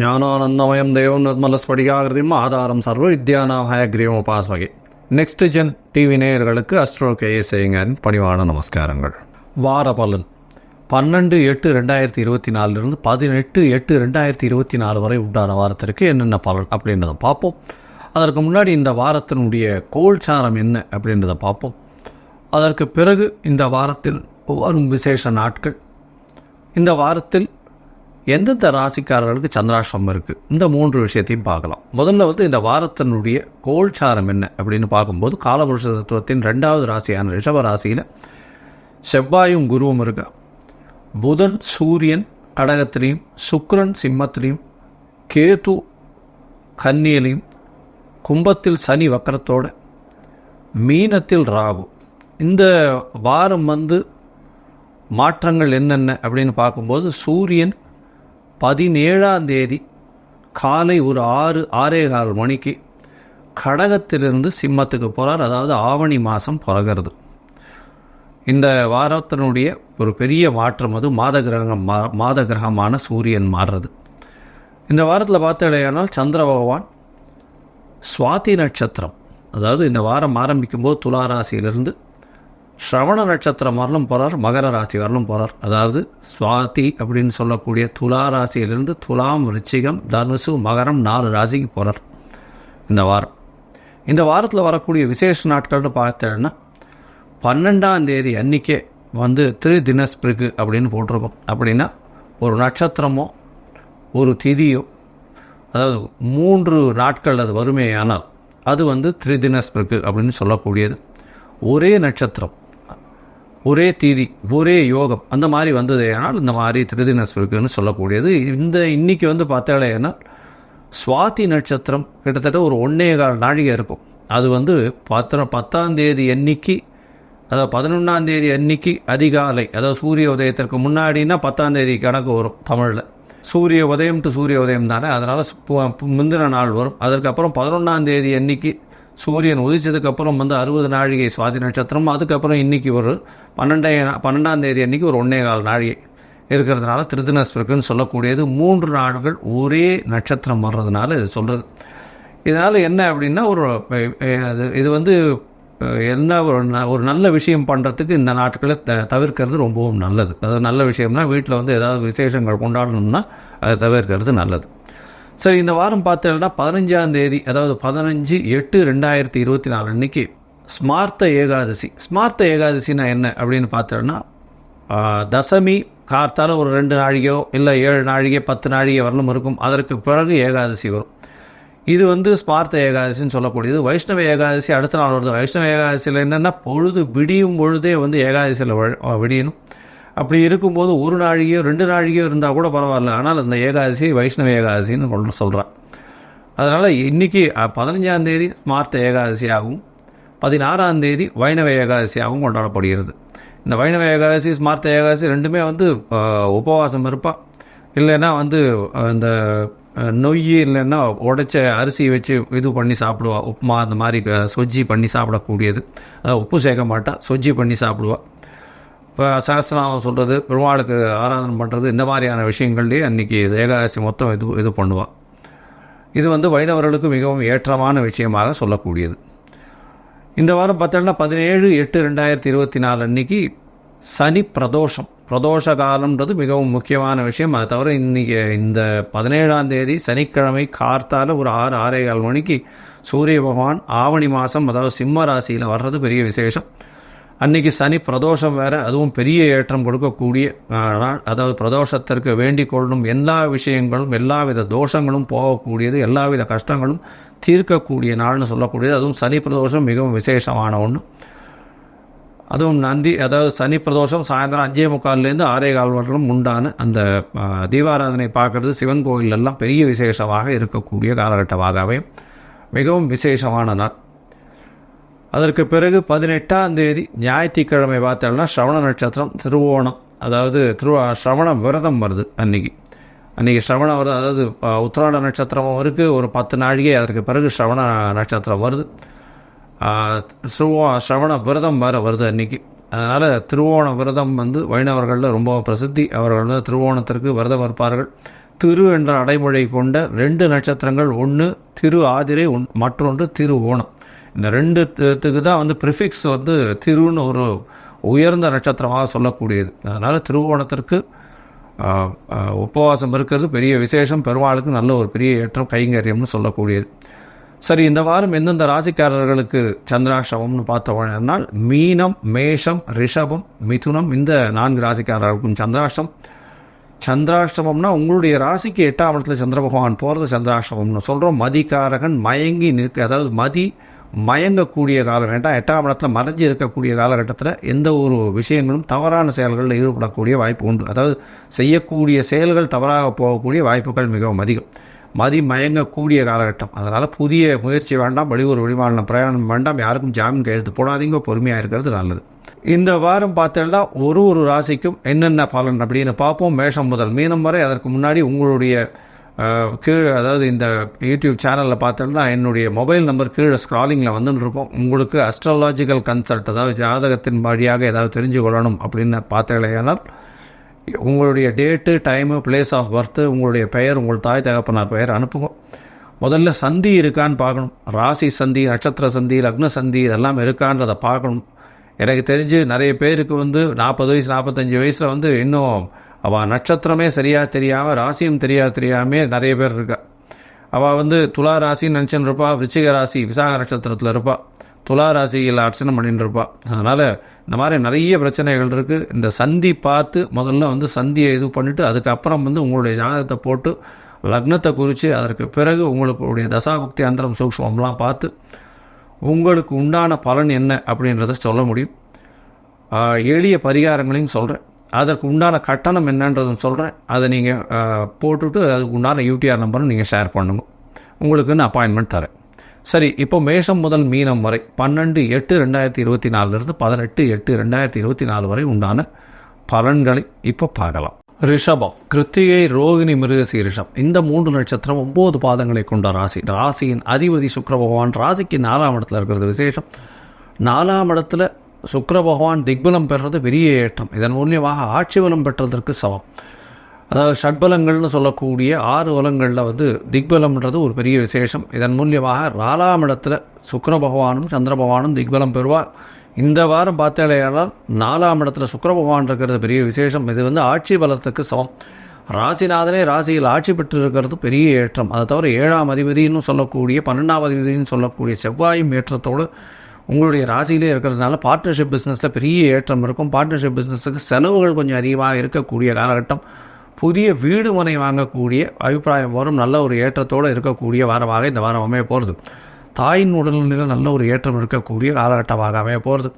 ஞானானந்தமயம் தேவம் நிர்மலஸ்படிகாகிருதியும் ஆதாரம் சர்வ வித்யானாய கிரீவம் உபாஸ்மகே. நெக்ஸ்ட் ஜென் டிவி நேயர்களுக்கு அஸ்ட்ரோ கேஎஸ்ஐங்கரின் பணிவான நமஸ்காரங்கள். வார பலன் 12/8/2024 18/8/2024 வரை உண்டான வாரத்திற்கு என்னென்ன பலன் அப்படின்றத பார்ப்போம். அதற்கு முன்னாடி இந்த வாரத்தினுடைய கோல்சாரம் என்ன அப்படின்றத பார்ப்போம். அதற்கு பிறகு இந்த வாரத்தில் வரும் விசேஷ நாட்கள், இந்த வாரத்தில் எந்தெந்த ராசிக்காரர்களுக்கு சந்திராஷ்டிரமம் இருக்குது, இந்த 3 விஷயத்தையும் பார்க்கலாம். முதல்ல இந்த வாரத்தினுடைய கோல்சாரம் என்ன அப்படின்னு பார்க்கும்போது, காலபுருஷ தத்துவத்தின் 2வது ராசியான ரிஷப ராசியில் செவ்வாயும் குருவும் இருக்கா. புதன் சூரியன் கடகத்திலையும், சுக்கிரன் சிம்மத்திலையும், கேது கன்னியிலையும், கும்பத்தில் சனி வக்கரத்தோட, மீனத்தில் ராகு. இந்த வாரம் மாற்றங்கள் என்னென்ன அப்படின்னு பார்க்கும்போது, சூரியன் 17ஆம் தேதி காலை ஒரு 6:15 மணிக்கு கடகத்திலிருந்து சிம்மத்துக்கு போகிறார். அதாவது ஆவணி மாதம் பிறகுறது. இந்த வாரத்தினுடைய ஒரு பெரிய மாற்றம் மாத கிரகமான சூரியன் மாறுறது. இந்த வாரத்தில் பார்த்தடையானால் சந்திர பகவான் சுவாதி நட்சத்திரம், அதாவது இந்த வாரம் ஆரம்பிக்கும்போது துலா ராசியிலிருந்து ஸ்ரவண நட்சத்திரம் வரலும் போகிறார், மகர ராசி வரலும் போகிறார். அதாவது சுவாதி அப்படின்னு சொல்லக்கூடிய துலா ராசியிலிருந்து துலாம், விருச்சிகம், தனுசு, மகரம் 4 ராசிக்கு போகிறார் இந்த வாரம். இந்த வாரத்தில் வரக்கூடிய விசேஷ நாட்கள்னு பார்த்தேன்னா 12ஆம் தேதி அன்றைக்கே திரிதினஸ்பிரிக்கு அப்படின்னு போட்டிருக்கோம். அப்படின்னா ஒரு நட்சத்திரமோ ஒரு திதியோ, அதாவது 3 நாட்கள் அது வறுமையானால் அது திரிதினஸ்பிரிக்கு அப்படின்னு சொல்லக்கூடியது. ஒரே நட்சத்திரம், ஒரே தீதி, ஒரே யோகம், அந்த மாதிரி வந்தது ஏனால் இந்த மாதிரி திரிதினஸ்பிரிக்குன்னு சொல்லக்கூடியது. இன்னைக்கு பார்த்தேன்னா சுவாதி நட்சத்திரம் கிட்டத்தட்ட ஒரு 1.25 நாழிகை இருக்கும். அது 10ஆம் தேதி அன்னைக்கு, அதாவது 11ஆம் தேதி அன்னைக்கு அதிகாலை, அதாவது சூரிய உதயத்திற்கு முன்னாடினா 10ஆம் தேதி கணக்கு வரும் தமிழில். சூரிய உதயம் டு சூரிய உதயம் தானே, அதனால் முந்தின நாள் வரும். அதற்கப்புறம் 11ஆம் தேதி அன்னைக்கு சூரியன் உதிச்சதுக்கப்புறம் 60 நாழிகை சுவாதி நட்சத்திரம். அதுக்கப்புறம் இன்றைக்கி ஒரு 12ஆம் தேதி அன்றைக்கி ஒரு 1.25 நாழிகை இருக்கிறதுனால திரிதினஸ்பிரிக்குன்னு சொல்லக்கூடியது. 3 நாட்கள் ஒரே நட்சத்திரம் வர்றதுனால இது சொல்கிறது. இதனால் என்ன அப்படின்னா இது என்ன ஒரு நல்ல விஷயம் பண்ணுறதுக்கு இந்த நாட்களை தவிர்க்கிறது ரொம்பவும் நல்லது. அதாவது நல்ல விஷயம்னா வீட்டில் ஏதாவது விசேஷங்கள் கொண்டாடணும்னா அதை தவிர்க்கிறது நல்லது. சரி, இந்த வாரம் பார்த்தோம்னா 15ஆம் தேதி, அதாவது 15/8/2024 அன்றைக்கி ஸ்மார்த்த ஏகாதசி. ஸ்மார்த்த ஏகாதசினா என்ன அப்படின்னு பார்த்தோம்னா, தசமி கார்த்தால் ஒரு 2 நாழிகையோ இல்லை 7 நாழிகை 10 நாழிகை வரலும் இருக்கும். அதற்கு பிறகு ஏகாதசி வரும். இது ஸ்மார்த்த ஏகாதசின்னு சொல்லக்கூடியது. வைஷ்ணவ ஏகாதசி அடுத்த நாள் வருது. வைஷ்ணவ ஏகாதசியில் என்னென்னா பொழுது விடியும் பொழுதே ஏகாதசியில் விடியணும். அப்படி இருக்கும்போது 1 நாழிகையோ 2 நாழிகையோ இருந்தால் கூட பரவாயில்ல. ஆனால் அந்த ஏகாதசி வைஷ்ணவ ஏகாதசின்னு சொல்கிறான். அதனால் இன்றைக்கி 15ஆம் தேதி ஸ்மார்த்த ஏகாதசியாகவும் 16ஆம் தேதி வைணவ ஏகாதசியாகவும் கொண்டாடப்படுகிறது. இந்த வைணவ ஏகாதசி ஸ்மார்த்த ஏகாதசி ரெண்டுமே உபவாசம் இருப்பாள். இல்லைன்னா இந்த நொய் இல்லைன்னா உடைச்ச அரிசி வச்சு இது பண்ணி சாப்பிடுவா. உப்புமா அந்த மாதிரி சொஜ்ஜி பண்ணி சாப்பிடக்கூடியது. உப்பு சேர்க்க மாட்டா, சொஜ்ஜி பண்ணி சாப்பிடுவாள். இப்போ சஹஸ்ரநாமம் சொல்கிறது, பெருமாளுக்கு ஆராதனை பண்ணுறது, இந்த மாதிரியான விஷயங்கள்லேயே அன்றைக்கி ஏகாதசி மொத்தம் இது பண்ணுவாள். இது வைணவர்களுக்கு மிகவும் ஏற்றமான விஷயமாக சொல்லக்கூடியது. இந்த வாரம் பார்த்தோம்னா 17/8/2024 அன்றைக்கி சனி பிரதோஷம். பிரதோஷ காலம்ன்றது மிகவும் முக்கியமான விஷயம். அது தவிர இன்றைக்கி இந்த 17ஆம் தேதி சனிக்கிழமை கார்த்தால் ஒரு 6:15 மணிக்கு சூரிய பகவான் ஆவணி மாதம், அதாவது சிம்ம ராசியில் வர்றது பெரிய விசேஷம். அன்றைக்கி சனி பிரதோஷம் வேறு, அதுவும் பெரிய ஏற்றம் கொடுக்கக்கூடிய நாள். அதாவது பிரதோஷத்திற்கு வேண்டிக் கொள்ளும் எல்லா விஷயங்களும், எல்லாவித தோஷங்களும் போகக்கூடியது, எல்லாவித கஷ்டங்களும் தீர்க்கக்கூடிய நாள்னு சொல்லக்கூடியது. அதுவும் சனி பிரதோஷம் மிகவும் விசேஷமான ஒன்று. அதுவும் அதாவது சனி பிரதோஷம் சாயந்தரம் 5:45 6:15 வரலும் உண்டான அந்த தீபாராதனை பார்க்குறது சிவன் கோயிலெல்லாம் பெரிய விசேஷமாக இருக்கக்கூடிய காலகட்டமாகவே மிகவும் விசேஷமான நாள். அதற்கு பிறகு 18ஆம் தேதி ஞாயிற்றுக்கிழமை பார்த்தோம்னா ஸ்ரவண நட்சத்திரம், திருவோணம், அதாவது ஸ்ரவண விரதம் வருது. அன்றைக்கி ஸ்ரவண விரதம், அதாவது உத்திராட நட்சத்திரமும் இருக்குது. ஒரு 10 நாழிகை அதற்கு பிறகு ஸ்ரவண நட்சத்திரம் வருது. ஸ்ரவண விரதம் வருது அன்றைக்கி. அதனால் திருவோண விரதம் வைணவர்களில் ரொம்ப பிரசித்தி. அவர்கள் திருவோணத்திற்கு விரதம் இருப்பார்கள். திரு என்ற அடைமொழி கொண்ட 2 நட்சத்திரங்கள், ஒன்று திரு ஆதிரை, மற்றொன்று திரு ஓணம். இந்த 2த்துக்கு தான் வந்து ப்ரிஃபிக்ஸ் வந்து திருன்னு ஒரு உயர்ந்த நட்சத்திரமாக சொல்லக்கூடியது. அதனால் திருவோணத்திற்கு உபவாசம் இருக்கிறது பெரிய விசேஷம், பெருமாளுக்கு நல்ல ஒரு பெரிய ஏற்றம், கைங்கரியம்னு சொல்லக்கூடியது. சரி, இந்த வாரம் எந்தெந்த ராசிக்காரர்களுக்கு சந்திராஷ்டமம்னு பார்த்தோம்னால் மீனம், மேஷம், ரிஷபம், மிதுனம், இந்த 4 ராசிக்காரர்களுக்கும் சந்திராஷ்டமம்னா உங்களுடைய ராசிக்கு 8ஆம் இடத்துல சந்திர பகவான் போகிறது சந்திராஷ்டமம்னு சொல்கிறோம். மதிகாரகன் மயங்கி நிற்க, அதாவது மயங்கக்கூடிய காலம் வேண்டாம். 8ஆம் இடத்துல மறைஞ்சி இருக்கக்கூடிய காலகட்டத்தில் எந்த ஒரு விஷயங்களும் தவறான செயல்களில் ஈடுபடக்கூடிய வாய்ப்பு உண்டு. அதாவது செய்யக்கூடிய செயல்கள் தவறாக போகக்கூடிய வாய்ப்புகள் மிகவும் அதிகம். மயங்கக்கூடிய காலகட்டம். அதனால் புதிய முயற்சி வேண்டாம், வெளியூர் வெளிமாநிலம் பிரயாணம் வேண்டாம், யாருக்கும் ஜாமீன் கையெழுத்து போடாதீங்க, பொறுமையாக இருக்கிறது நல்லது. இந்த வாரம் பார்த்தோம்னா ஒரு ராசிக்கும் என்னென்ன பலன் அப்படின்னு பார்ப்போம். மேஷம் முதல் மீனம் வரை. அதற்கு முன்னாடி உங்களுடைய கீழே, அதாவது இந்த யூடியூப் சேனலில் பார்த்தோம்னா என்னுடைய மொபைல் நம்பர் கீழே ஸ்க்ராலிங்கில் வந்துன்னு இருக்கும். உங்களுக்கு அஸ்ட்ராலாஜிக்கல் கன்சல்ட், அதாவது ஜாதகத்தின் வழியாக ஏதாவது தெரிஞ்சு கொள்ளணும் அப்படின்னு பார்த்தீங்கன்னா உங்களுடைய date, time, place of birth, உங்களுடைய பெயர், உங்கள் தாய் தகப்பனார் பெயர் அனுப்புங்க. முதல்ல சந்தி இருக்கான்னு பார்க்கணும். ராசி சந்தி, நட்சத்திர சந்தி, லக்ன சந்தி இதெல்லாம் இருக்கான்றதை பார்க்கணும். எனக்கு தெரிஞ்சு நிறைய பேருக்கு வந்து 40 வயசு 45 வயசில் வந்து இன்னும் அவள் நட்சத்திரமே சரியாக தெரியாமல், ராசியும் தெரியாமல் நிறைய பேர் இருக்கா. அவள் வந்து துலா ராசின்னு நினச்சின்னு இருப்பாள், விருச்சிக ராசி விசாக நட்சத்திரத்தில் இருப்பாள், துலா ராசியில் அர்ச்சனை பண்ணிட்டு இருப்பாள். அதனால் இந்த மாதிரி நிறைய பிரச்சனைகள் இருக்குது. இந்த சந்தி பார்த்து முதல்ல வந்து சந்தியை இது பண்ணிவிட்டு அதுக்கப்புறம் வந்து உங்களுடைய ஜாதகத்தை போட்டு லக்னத்தை குறித்து அதற்கு பிறகு உங்களுடைய தசாபுக்தி அந்தரம் சூக்ஷ்மம்லாம் பார்த்து உங்களுக்கு உண்டான பலன் என்ன அப்படின்றத சொல்ல முடியும். எளிய பரிகாரங்களையும் சொல்கிறேன், அதற்கு உண்டான கட்டணம் என்னன்றதும் சொல்கிறேன். அதை நீங்கள் போட்டுவிட்டு அதுக்கு உண்டான யூடிஆர் நம்பரும் நீங்கள் ஷேர் பண்ணுங்க, உங்களுக்குன்னு அப்பாயின்மெண்ட் தரேன். சரி, இப்போ மேஷம் முதல் மீனம் வரை 12/8/2024 18/8/2024 வரை உண்டான பலன்களை இப்போ பார்க்கலாம். ரிஷபம், கிருத்திகை, ரோகிணி, மிருகசீரிஷம், இந்த 3 நட்சத்திரம் 9 பாதங்களை கொண்ட ராசி. ராசியின் அதிபதி சுக்கிர பகவான் ராசிக்கு 4ஆம் இடத்துல இருக்கிறது விசேஷம். 4ஆம் இடத்துல சுக்கிர பகவான் திக்பலம் பெறுறது பெரிய ஏற்றம். இதன் மூலியமாக ஆட்சி பலம் பெற்றதற்கு சமம். அதாவது ஷட்பலங்கள்னு சொல்லக்கூடிய 6 பலங்களில் வந்து திக்பலம்ன்றது ஒரு பெரிய விசேஷம். இதன் மூலியமாக 4ஆம் இடத்துல சுக்கிர பகவானும் சந்திர பகவானும் திக்பலம் பெறுவார். இந்த வாரம் பார்த்தாலேயானால் 4ஆம் இடத்துல சுக்கிர பகவான் இருக்கிறது பெரிய விசேஷம். இது வந்து ஆட்சி பலத்துக்கு சமம். ராசிநாதனே ராசியில் ஆட்சி பெற்று இருக்கிறது பெரிய ஏற்றம். அதை தவிர 7ஆம் அதிபதினு சொல்லக்கூடிய 12ஆம் அதிபதினு சொல்லக்கூடிய செவ்வாயும் ஏற்றத்தோடு உங்களுடைய ராசியிலே இருக்கிறதுனால பார்ட்னர்ஷிப் பிஸ்னஸில் பெரிய ஏற்றம் இருக்கும். பார்ட்னர்ஷிப் பிஸ்னஸுக்கு செலவுகள் கொஞ்சம் அதிகமாக இருக்கக்கூடிய காலகட்டம். புதிய வீடு மனை வாங்கக்கூடிய அபிப்பிராயம் வரும். நல்ல ஒரு ஏற்றத்தோடு இருக்கக்கூடிய வாரமாக இந்த வாரம் அமைய போகிறது. தாயின் உடல்நிலையில் நல்ல ஒரு ஏற்றம் இருக்கக்கூடிய காலகட்டமாக அமைய போகிறது.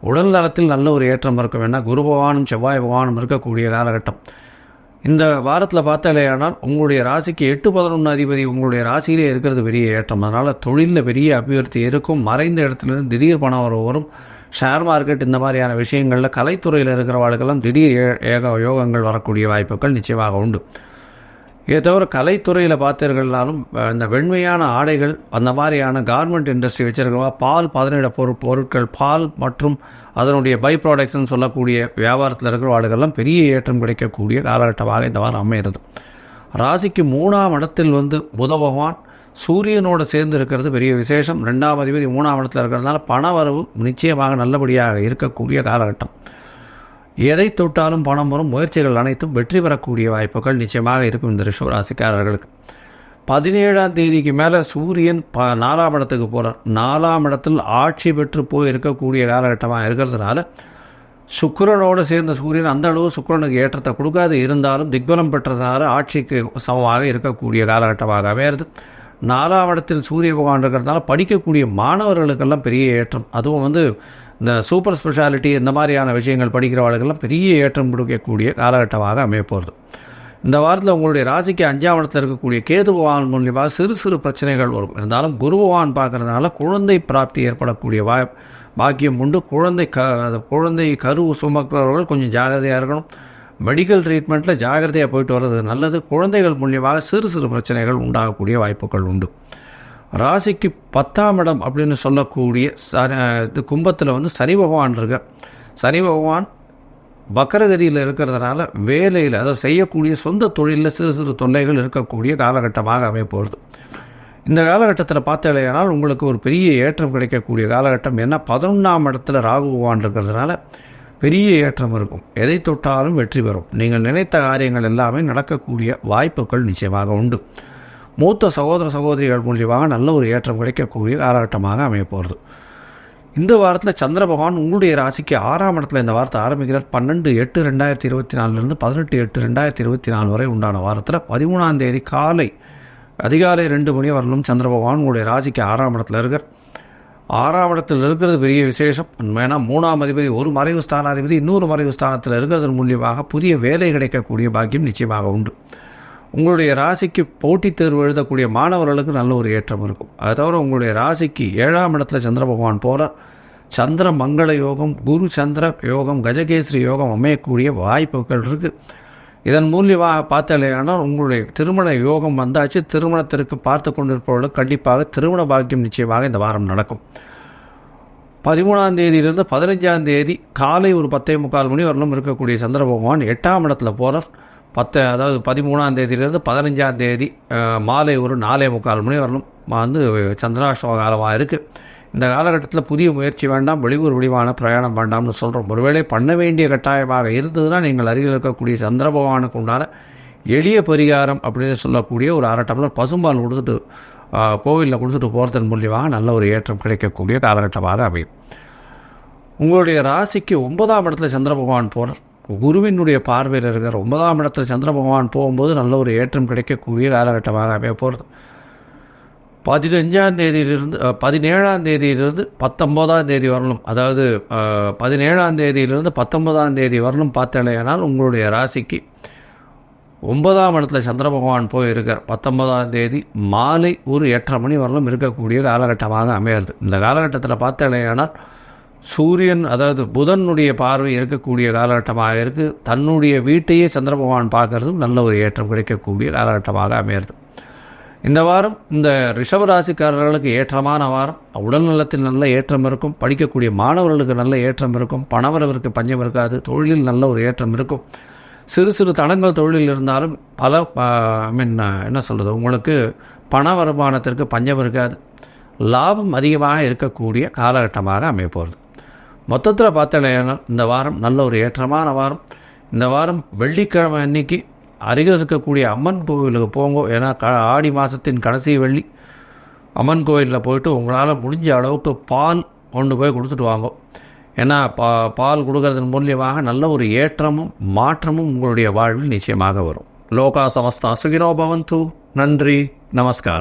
உடல் நலத்தில் நல்ல ஒரு ஏற்றம் இருக்க வேண்டாம். குரு பகவானும் செவ்வாய் பகவானும் இருக்கக்கூடிய காலகட்டம். இந்த வாரத்தில் பார்த்தாலேயானால் உங்களுடைய ராசிக்கு 8-11 அதிபதி உங்களுடைய ராசியிலே இருக்கிறது பெரிய ஏற்றம். அதனால் தொழிலில் பெரிய அபிவிருத்தி இருக்கும். மறைந்த இடத்துலேருந்து திடீர் பணம் வரும். ஷேர் மார்க்கெட் இந்த மாதிரியான விஷயங்களில் கலைத்துறையில் இருக்கிறவர்களுக்கெல்லாம் திடீர் யோகங்கள் வரக்கூடிய வாய்ப்புகள் நிச்சயமாக உண்டு. இதை தவிர கலைத்துறையில் பார்த்தீர்கள்னாலும் இந்த வெண்மையான ஆடைகள், அந்த மாதிரியான கார்மெண்ட் இண்டஸ்ட்ரி வச்சுருக்கவா, பால் 17 பொருட்கள், பால் மற்றும் அதனுடைய பை ப்ராடக்ட்ஸ்ன்னு சொல்லக்கூடிய வியாபாரத்தில் இருக்கிறவர்களுக்கெல்லாம் பெரிய ஏற்றம் கிடைக்கக்கூடிய காலகட்டமாக இந்த வாரம் அமைகிறது. ராசிக்கு 3ஆம் இடத்தில் வந்து புத பகவான் சூரியனோடு சேர்ந்து இருக்கிறது பெரிய விசேஷம். 2ஆம் அதிபதி 3ஆம் இடத்தில் இருக்கிறதுனால பண வரவு நிச்சயமாக நல்லபடியாக இருக்கக்கூடிய காலகட்டம். எதை தொட்டாலும் பணம் வரும். முயற்சிகள் அனைத்தும் வெற்றி பெறக்கூடிய வாய்ப்புகள் நிச்சயமாக இருக்கும் இந்த ரிஷப ராசிக்காரர்களுக்கு. 17ஆம் தேதிக்கு மேலே சூரியன் 4ஆம் இடத்துக்கு போகிறார். 4ஆம் இடத்தில் ஆட்சி பெற்று போய் இருக்கக்கூடிய காலகட்டமாக இருக்கிறதுனால சுக்கிரனோடு சேர்ந்த சூரியன் அந்த அளவு சுக்கிரனுக்கு ஏற்றத்தை கொடுக்காது. இருந்தாலும் திக்பலம் பெற்றதுனால ஆட்சிக்கு சமமாக இருக்கக்கூடிய காலகட்டமாக அமையிறது. 4ஆம் இடத்தில் சூரிய பகவான் இருக்கிறதுனால படிக்கக்கூடிய மாணவர்களுக்கெல்லாம் பெரிய ஏற்றம். அதுவும் வந்து இந்த சூப்பர் ஸ்பெஷாலிட்டி இந்த மாதிரியான விஷயங்கள் படிக்கிறவர்களுக்கெல்லாம் பெரிய ஏற்றம் கொடுக்கக்கூடிய காலகட்டமாக அமைய போகிறது. இந்த வாரத்தில் உங்களுடைய ராசிக்கு 5ஆம் இடத்தில் இருக்கக்கூடிய கேது பகவான் மூலியமாக சிறு பிரச்சனைகள் வரும். இருந்தாலும் குரு பகவான் பார்க்கறதுனால குழந்தை பிராப்தி ஏற்படக்கூடிய பாக்கியம் உண்டு. குழந்தை கரு சுமக்கிறவர்கள் கொஞ்சம் ஜாகிரதையாக இருக்கணும். மெடிக்கல் ட்ரீட்மெண்ட்டில் ஜாகிரதையாக போயிட்டு வர்றது நல்லது. குழந்தைகள் மூலியமாக சிறு பிரச்சனைகள் உண்டாகக்கூடிய வாய்ப்புகள் உண்டு. ராசிக்கு 10ஆம் இடம் அப்படின்னு சொல்லக்கூடிய கும்பத்தில் வந்து சனி பகவான் இருக்க. சனி பகவான் வக்கரகதியில் இருக்கிறதுனால வேலையில், அதாவது செய்யக்கூடிய சொந்த தொழிலில் சிறு சிறு தொல்லைகள் இருக்கக்கூடிய காலகட்டமாக அமைப்போகிறது. இந்த காலகட்டத்தில் பார்த்தாலேயானால் உங்களுக்கு ஒரு பெரிய ஏற்றம் கிடைக்கக்கூடிய காலகட்டம். ஏன்னா 11ஆம் இடத்துல ராகு பகவான் இருக்கிறதுனால பெரிய ஏற்றம் இருக்கும். எதை தொட்டாலும் வெற்றி பெறும். நீங்கள் நினைத்த காரியங்கள் எல்லாமே நடக்கக்கூடிய வாய்ப்புகள் நிச்சயமாக உண்டு. மூத்த சகோதர சகோதரிகள் மூலியமாக நல்ல ஒரு ஏற்றம் கிடைக்கக்கூடிய காலகட்டமாக அமையப்போகிறது. இந்த வாரத்தில் சந்திர பகவான் உங்களுடைய ராசிக்கு 6ஆம் இடத்துல இந்த வாரத்தை ஆரம்பிக்கிறார். 12/8/2024 18/8/2024 வரை உண்டான வாரத்தில் 13ஆம் தேதி அதிகாலை 2 மணி வரலும் சந்திர பகவான் உங்களுடைய ராசிக்கு 6ஆம் இடத்துல இருக்கார். 6ஆம் இடத்தில் இருக்கிறது பெரிய விசேஷம். ஏன்னா 3ஆம் அதிபதி ஒரு மறைவு ஸ்தானாதிபதி இன்னொரு மறைவு ஸ்தானத்தில் இருக்கிறதன் மூலியமாக புதிய வேலை கிடைக்கக்கூடிய பாக்கியம் நிச்சயமாக உண்டு. உங்களுடைய ராசிக்கு போட்டித் தேர்வு எழுதக்கூடிய மாணவர்களுக்கு நல்ல ஒரு ஏற்றம் இருக்கும். அதை தவிர உங்களுடைய ராசிக்கு 7ஆம் இடத்துல சந்திர பகவான் போகிறார். சந்திர மங்கள யோகம், குரு சந்திர யோகம், கஜகேசரி யோகம் அமையக்கூடிய வாய்ப்புகள் இருக்குது. இதன் மூலியமாக பார்த்தாலேயானால் உங்களுடைய திருமண யோகம் வந்தாச்சு. திருமணத்திற்கு பார்த்து கொண்டிருப்பவர்களுக்கு கண்டிப்பாக திருமண பாக்கியம் நிச்சயமாக இந்த வாரம் நடக்கும். 13ஆம் தேதியிலிருந்து 15ஆம் தேதி காலை ஒரு 10:45 மணி வரலும் இருக்கக்கூடிய சந்திர பகவான் 8ஆம் இடத்துல போகிறார். அதாவது 13ஆம் தேதியிலிருந்து 15ஆம் தேதி மாலை ஒரு 4:45 மணி வரலும் சந்திராஷ்டம காலமாக இருக்குது. இந்த காலகட்டத்தில் புதிய முயற்சி வேண்டாம், வெளியூர் வெளிவான பிரயாணம் வேண்டாம்னு சொல்கிறோம். ஒருவேளை பண்ண வேண்டிய கட்டாயமாக இருந்ததுன்னா நீங்கள் அருகில் இருக்கக்கூடிய சந்திர பகவானுக்கு உண்டான எளிய பரிகாரம் அப்படின்னு சொல்லக்கூடிய ஒரு 1/2 டம்ளர் பசும்பால் கொடுத்துட்டு கோவிலில் கொடுத்துட்டு போகிறதன் மூலியமாக நல்ல ஒரு ஏற்றம் கிடைக்கக்கூடிய காலகட்டமாக அமையும். உங்களுடைய ராசிக்கு 9ஆம் இடத்துல சந்திர பகவான் போகிறார். குருவினுடைய பார்வையில் இருக்கிற 9ஆம் இடத்துல சந்திர பகவான் போகும்போது நல்ல ஒரு ஏற்றம் கிடைக்கக்கூடிய காலகட்டமாக அமைய போகிறது. 15ஆம் தேதியிலிருந்து 17ஆம் தேதியிலிருந்து 19ஆம் தேதி வரலும், அதாவது 17ஆம் தேதியிலிருந்து 19ஆம் தேதி வரலும் பார்த்தாலேயானால் உங்களுடைய ராசிக்கு 9ஆம் இடத்துல சந்திர பகவான் போயிருக்கார். 19ஆம் தேதி மாலை ஒரு 8:30 மணி வரலும் இருக்கக்கூடிய காலகட்டமாக அமையாது. இந்த காலகட்டத்தில் பார்த்தாலேயானால் சூரியன், அதாவது புதனுடைய பார்வை இருக்கக்கூடிய காலகட்டமாக இருக்குது. தன்னுடைய வீட்டையே சந்திர பகவான் பார்க்கறதும் நல்ல ஒரு ஏற்றம் கிடைக்கக்கூடிய காலகட்டமாக அமையிறது. இந்த வாரம் இந்த ரிஷபராசிக்காரர்களுக்கு ஏற்றமான வாரம். உடல் நலத்தில் நல்ல ஏற்றம் இருக்கும். படிக்கக்கூடிய மாணவர்களுக்கு நல்ல ஏற்றம் இருக்கும். பணவரவிற்கு பஞ்சம் இருக்காது. தொழிலில் நல்ல ஒரு ஏற்றம் இருக்கும். சிறு சிறு தடங்கள் தொழிலில் இருந்தாலும் உங்களுக்கு பண வருமானத்திற்கு பஞ்சம் இருக்காது. லாபம் அதிகமாக இருக்கக்கூடிய காலகட்டமாக அமையப்போகிறது. மொத்தத்தில் பார்த்தீங்கன்னா இந்த வாரம் நல்ல ஒரு ஏற்றமான வாரம். இந்த வாரம் வெள்ளிக்கிழமை அன்னைக்கு அருகில் இருக்கக்கூடிய அம்மன் கோவிலுக்கு போங்க. ஏன்னா ஆடி மாதத்தின் கடைசி வெள்ளி அம்மன் கோவிலில் போயிட்டு உங்களால் முடிஞ்ச அளவுக்கு பால் கொண்டு போய் கொடுத்துட்டு வாங்க. ஏன்னா பால் கொடுக்கறதன் மூலியமாக நல்ல ஒரு ஏற்றமும் மாற்றமும் உங்களுடைய வாழ்வில் நிச்சயமாக வரும். லோகா சமஸ்தா சுகினோ பவந்து. நன்றி, நமஸ்காரம்.